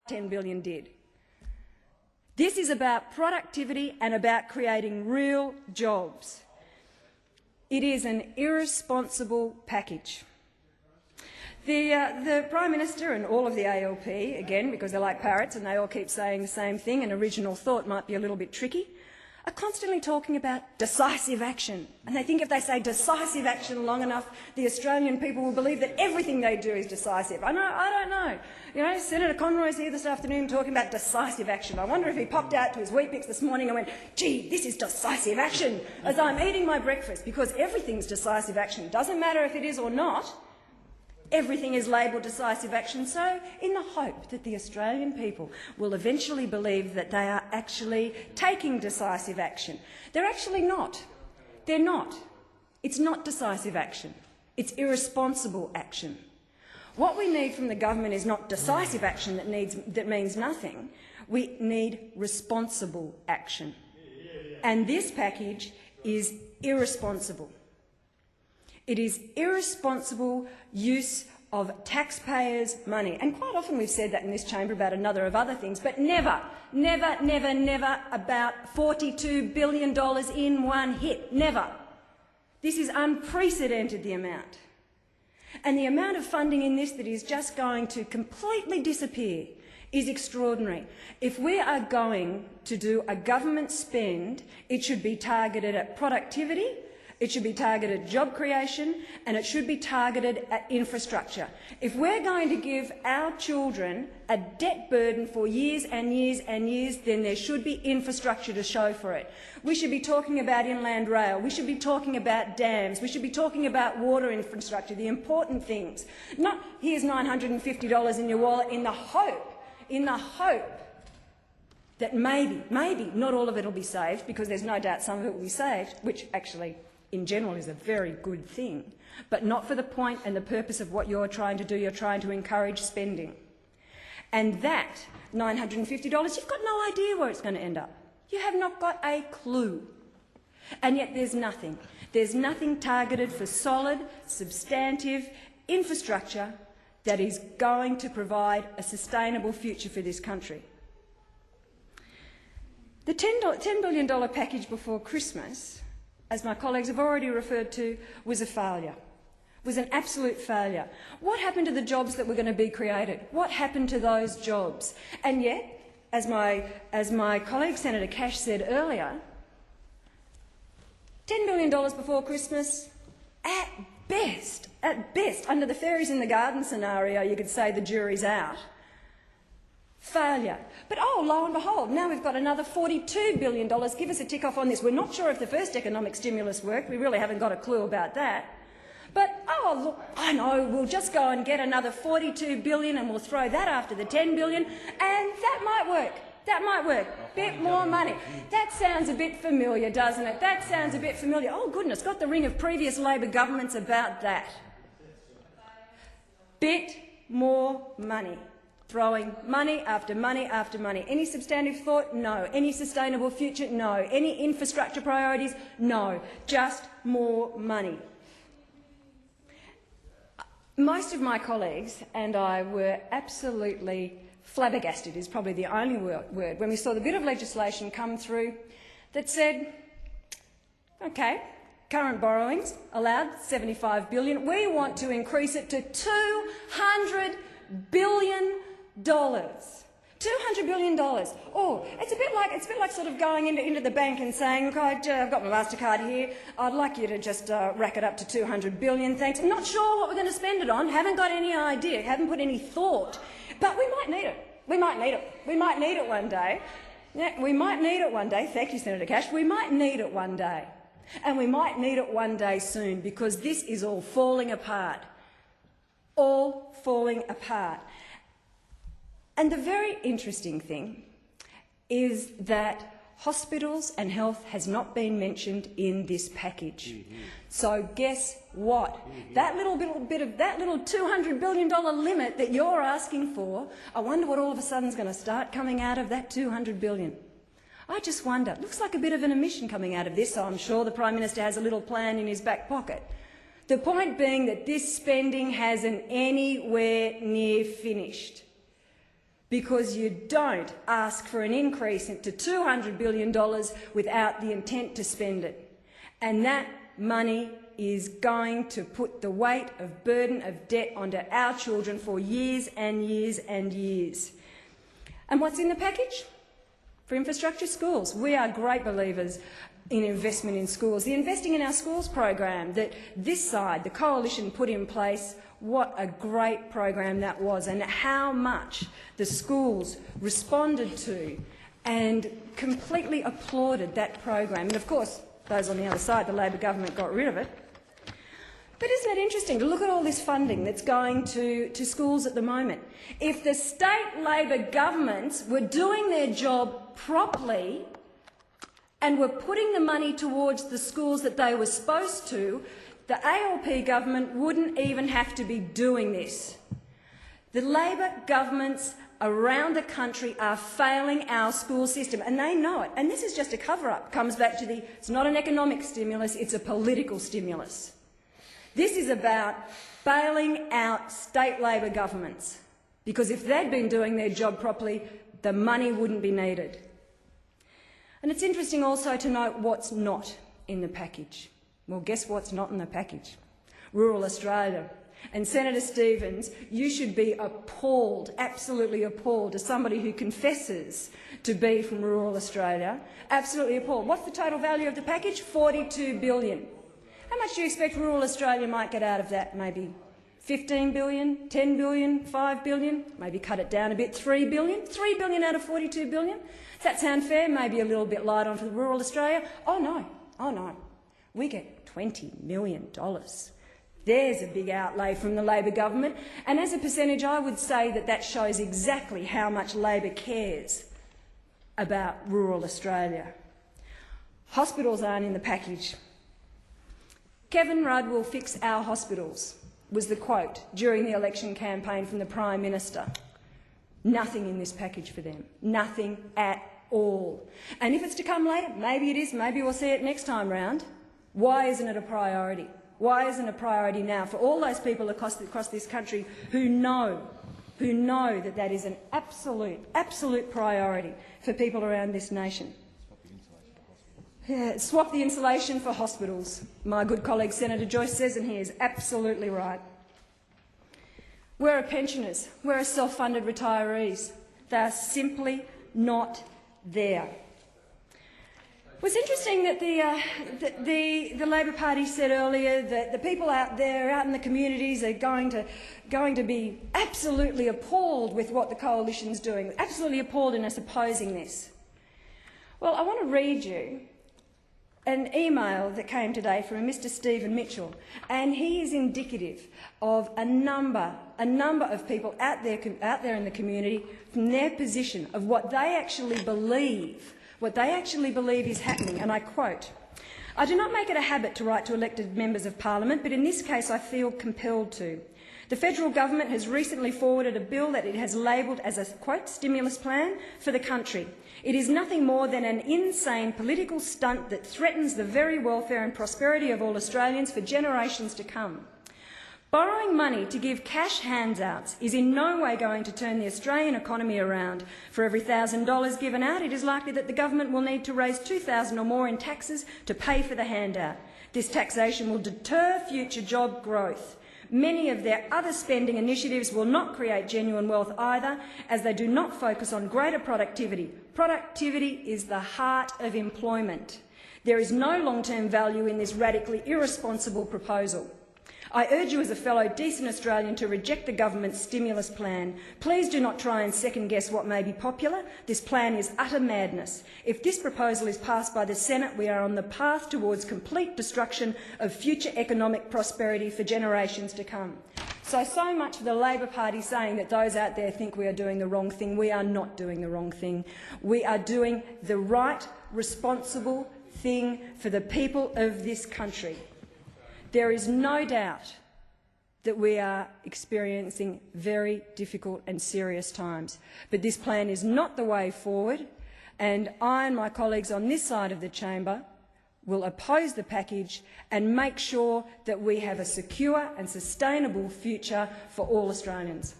10 billion did. This is about productivity and about creating real jobs. It is an irresponsible package. The Prime Minister and all of the ALP, again, because they're like parrots and they all keep saying the same thing and original thought might be a little bit tricky, are constantly talking about decisive action. And they think if they say decisive action long enough, the Australian people will believe that everything they do is decisive. I don't know. You know, Senator Conroy's here this afternoon talking about decisive action. I wonder if he popped out to his Weet-Bix this morning and went, gee, this is decisive action, as I'm eating my breakfast, because everything's decisive action. It doesn't matter if it is or not. Everything is labelled decisive action. So, in the hope that the Australian people will eventually believe that they are actually taking decisive action, they're actually not. They're not. It's not decisive action. It's irresponsible action. What we need from the government is not decisive action that means nothing. We need responsible action. And this package is irresponsible. It is irresponsible use of taxpayers' money. And quite often we've said that in this chamber about a number of other things, but never, never, never, never about $42 billion in one hit. Never. This is unprecedented, the amount. And the amount of funding in this that is just going to completely disappear is extraordinary. If we are going to do a government spend, it should be targeted at productivity, it should be targeted at job creation, and it should be targeted at infrastructure. If we're going to give our children a debt burden for years and years and years, then there should be infrastructure to show for it. We should be talking about inland rail. We should be talking about dams. We should be talking about water infrastructure, the important things. Not here's $950 in your wallet in the hope that maybe, not all of it will be saved, because there's no doubt some of it will be saved, which actually in general is a very good thing, but not for the point and the purpose of what you're trying to do. You're trying to encourage spending. And that $950, you've got no idea where it's going to end up. You have not got a clue. And yet there's nothing. There's nothing targeted for solid, substantive infrastructure that is going to provide a sustainable future for this country. The $10 billion package before Christmas, as my colleagues have already referred to, was a failure, was an absolute failure. What happened to the jobs that were going to be created? What happened to those jobs? And yet, as my colleague Senator Cash said earlier, $10 billion before Christmas, at best, under the fairies in the garden scenario, you could say the jury's out. Failure. But oh, lo and behold, now we've got another $42 billion. Give us a tick off on this. We're not sure if the first economic stimulus worked. We really haven't got a clue about that. But, oh, look, I know, we'll just go and get another $42 billion and we'll throw that after the $10 billion, and that might work. That might work. Bit more money. That sounds a bit familiar, doesn't it? That sounds a bit familiar. Oh, goodness, got the ring of previous Labor governments about that. Bit more money. Throwing money after money after money. Any substantive thought? No. Any sustainable future? No. Any infrastructure priorities? No. Just more money. Most of my colleagues and I were absolutely flabbergasted, is probably the only word, when we saw the bit of legislation come through that said, OK, current borrowings allowed $75 billion. We want to increase it to $200 billion. $200 billion. Oh, it's a bit like sort of going into the bank and saying, look, I've got my MasterCard here. I'd like you to just rack it up to $200 billion, thanks. I'm not sure what we're going to spend it on. Haven't got any idea. Haven't put any thought. But we might need it. We might need it. We might need it one day. Yeah, we might need it one day. Thank you, Senator Cash. We might need it one day. And we might need it one day soon, because this is all falling apart. All falling apart. And the very interesting thing is that hospitals and health has not been mentioned in this package. So guess what? That little $200 billion limit that you're asking for, I wonder what all of a sudden is going to start coming out of that $200 billion. I just wonder. Looks like a bit of an omission coming out of this, so I'm sure the Prime Minister has a little plan in his back pocket. The point being that this spending hasn't anywhere near finished. because you don't ask for an increase to $200 billion without the intent to spend it. And that money is going to put the weight of burden of debt onto our children for years and years and years. And what's in the package? For infrastructure, schools. We are great believers in investment in schools. The Investing in Our Schools program that this side, the coalition, put in place, what a great program that was, and how much the schools responded to and completely applauded that program. And of course, those on the other side, the Labor government, got rid of it. But isn't it interesting to look at all this funding that's going to schools at the moment? If the state Labor governments were doing their job properly and were putting the money towards the schools that they were supposed to, the ALP government wouldn't even have to be doing this. The Labor governments around the country are failing our school system, and they know it. And this is just a cover-up. Comes back to it's not an economic stimulus, it's a political stimulus. This is about bailing out state Labor governments, because if they'd been doing their job properly, the money wouldn't be needed. And it's interesting also to note what's not in the package. Well, guess what's not in the package? Rural Australia. And Senator Stevens, you should be appalled, absolutely appalled, as somebody who confesses to be from rural Australia, absolutely appalled. What's the total value of the package? $42 billion. How much do you expect rural Australia might get out of that? Maybe 15 billion, 10 billion, 5 billion, maybe cut it down a bit, 3 billion? 3 billion out of 42 billion? Does that sound fair? Maybe a little bit light on for rural Australia? Oh no. We get $20 million. There's a big outlay from the Labor government, and as a percentage I would say that that shows exactly how much Labor cares about rural Australia. Hospitals aren't in the package. Kevin Rudd will fix our hospitals, was the quote during the election campaign from the Prime Minister. Nothing in this package for them. Nothing at all. And if it's to come later, maybe it is, maybe we'll see it next time round. Why isn't it a priority? Why isn't it a priority now for all those people across this country who know that that is an absolute priority for people around this nation? Yeah, swap the insulation for hospitals. My good colleague Senator Joyce says, and he is absolutely right. Where are pensioners? Where are self-funded retirees? They are simply not there. It was interesting that the Labor Party said earlier that the people out there, out in the communities, are going to be absolutely appalled with what the coalition's doing, absolutely appalled in us opposing this. Well, I want to read you an email that came today from a Mr. Stephen Mitchell, and he is indicative of a number of people out there in the community from their position of what they actually believe is happening. And I quote, "I do not make it a habit to write to elected members of Parliament, but in this case I feel compelled to. The federal government has recently forwarded a bill that it has labelled as a, quote, stimulus plan for the country. It is nothing more than an insane political stunt that threatens the very welfare and prosperity of all Australians for generations to come. Borrowing money to give cash handouts is in no way going to turn the Australian economy around. For every $1,000 given out, it is likely that the government will need to raise $2,000 or more in taxes to pay for the handout. This taxation will deter future job growth. Many of their other spending initiatives will not create genuine wealth either, as they do not focus on greater productivity. Productivity is the heart of employment. There is no long-term value in this radically irresponsible proposal. I urge you as a fellow decent Australian to reject the government's stimulus plan. Please do not try and second-guess what may be popular. This plan is utter madness. If this proposal is passed by the Senate, we are on the path towards complete destruction of future economic prosperity for generations to come." So much for the Labor Party saying that those out there think we are doing the wrong thing. We are not doing the wrong thing. We are doing the right, responsible thing for the people of this country. There is no doubt that we are experiencing very difficult and serious times, but this plan is not the way forward, and I and my colleagues on this side of the chamber will oppose the package and make sure that we have a secure and sustainable future for all Australians.